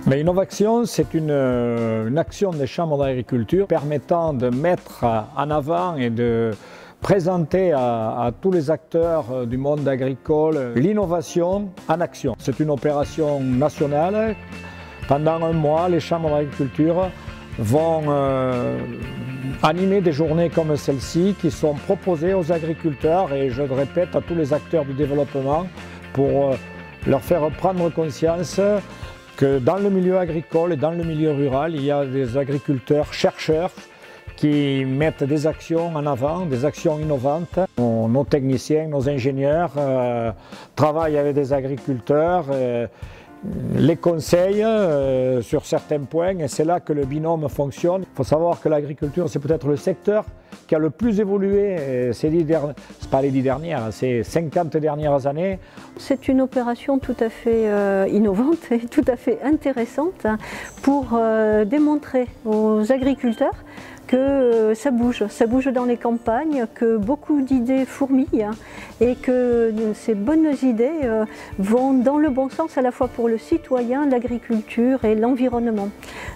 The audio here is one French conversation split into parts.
Mais Innovaction, c'est une action des chambres d'agriculture permettant de mettre en avant et de présenter à tous les acteurs du monde agricole l'innovation en action. C'est une opération nationale. Pendant un mois, les chambres d'agriculture vont animer des journées comme celle-ci qui sont proposées aux agriculteurs et, je le répète, à tous les acteurs du développement pour leur faire prendre conscience que dans le milieu agricole et dans le milieu rural, il y a des agriculteurs chercheurs qui mettent des actions en avant, des actions innovantes. Nos techniciens, nos ingénieurs travaillent avec des agriculteurs, les conseillent sur certains points et c'est là que le binôme fonctionne. Il faut savoir que l'agriculture, c'est peut-être le secteur qui a le plus évolué ces 10 dernières, c'est pas les 10 dernières, ces 50 dernières années. C'est une opération tout à fait innovante et tout à fait intéressante pour démontrer aux agriculteurs que ça bouge dans les campagnes, que beaucoup d'idées fourmillent et que ces bonnes idées vont dans le bon sens à la fois pour le citoyen, l'agriculture et l'environnement.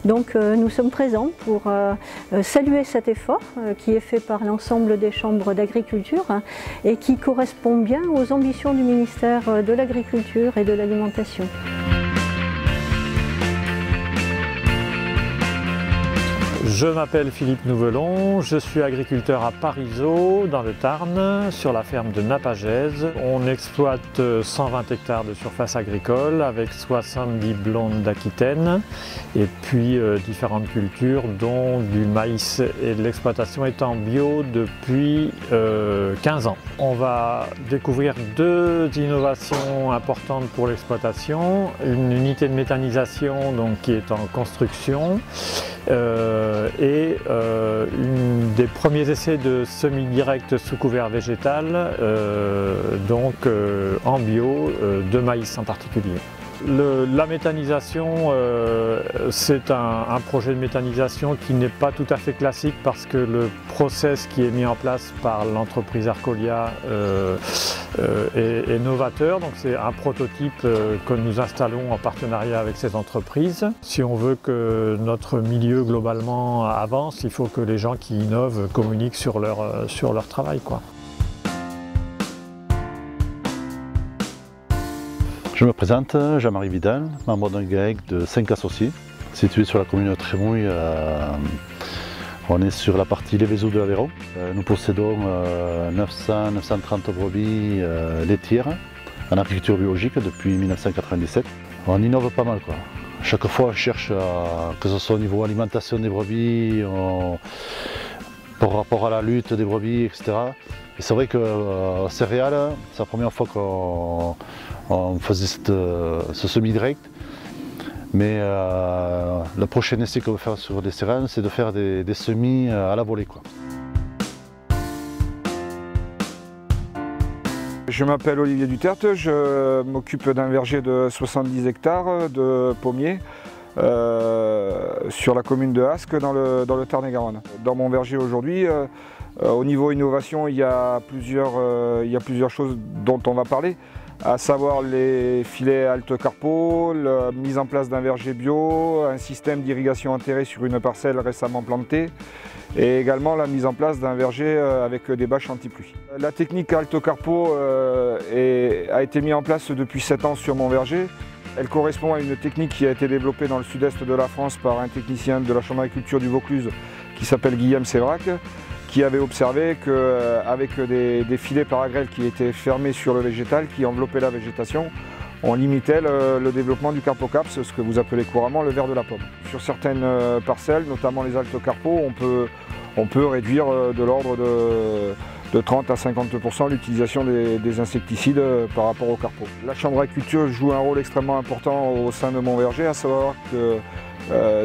Donc nous sommes présents pour saluer cet effort qui est fait par l'ensemble des chambres d'agriculture et qui correspond bien aux ambitions du ministère de l'Agriculture et de l'Alimentation. Je m'appelle Philippe Nouvelon, je suis agriculteur à Parisot, dans le Tarn, sur la ferme de Napagèse. On exploite 120 hectares de surface agricole avec 70 blondes d'Aquitaine et puis différentes cultures dont du maïs, et l'exploitation est en bio depuis 15 ans. On va découvrir deux innovations importantes pour l'exploitation, une unité de méthanisation donc, qui est en construction et des premiers essais de semis direct sous couvert végétal, en bio, de maïs en particulier. La méthanisation, c'est un projet de méthanisation qui n'est pas tout à fait classique parce que le process qui est mis en place par l'entreprise Arcolia est novateur. Donc c'est un prototype que nous installons en partenariat avec ces entreprises. Si on veut que notre milieu globalement avance, il faut que les gens qui innovent communiquent sur leur travail, quoi. Je me présente, Jean-Marie Vidal, membre d'un GAEC de 5 associés, situé sur la commune de Trémouille. On est sur la partie Lévézou de l'Aveyron. Nous possédons 930 brebis laitières en agriculture biologique depuis 1997. On innove pas mal, quoi. Chaque fois on cherche, que ce soit au niveau alimentation des brebis, par rapport à la lutte des brebis, etc. Et c'est vrai que céréales, c'est la première fois qu'on faisait ce semis direct. Mais le prochain essai qu'on va faire sur les céréales, c'est de faire des semis à la volée, quoi. Je m'appelle Olivier Duterte, je m'occupe d'un verger de 70 hectares de pommiers sur la commune de Asque dans le Tarn-et-Garonne. Dans mon verger aujourd'hui, au niveau innovation, il y a plusieurs choses dont on va parler, à savoir les filets halte carpo, la mise en place d'un verger bio, un système d'irrigation enterré sur une parcelle récemment plantée et également la mise en place d'un verger avec des bâches anti-pluie. La technique halte carpo a été mise en place depuis 7 ans sur mon verger. Elle correspond à une technique qui a été développée dans le sud-est de la France par un technicien de la Chambre d'agriculture du Vaucluse qui s'appelle Guillaume Sévrac, qui avait observé qu'avec des filets paragrèles qui étaient fermés sur le végétal, qui enveloppaient la végétation, on limitait le développement du carpocaps, ce que vous appelez couramment le ver de la pomme. Sur certaines parcelles, notamment les altes carpos, on peut réduire de l'ordre de 30 à 50% l'utilisation des insecticides par rapport au carpo. La Chambre d'agriculture joue un rôle extrêmement important au sein de mon verger, à savoir que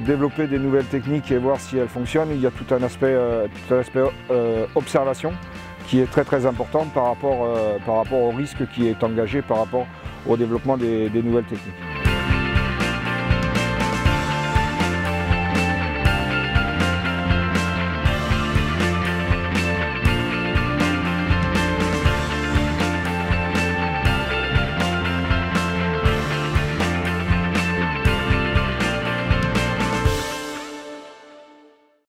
développer des nouvelles techniques et voir si elles fonctionnent, il y a tout un aspect observation qui est très important par rapport au risque qui est engagé par rapport au développement des nouvelles techniques.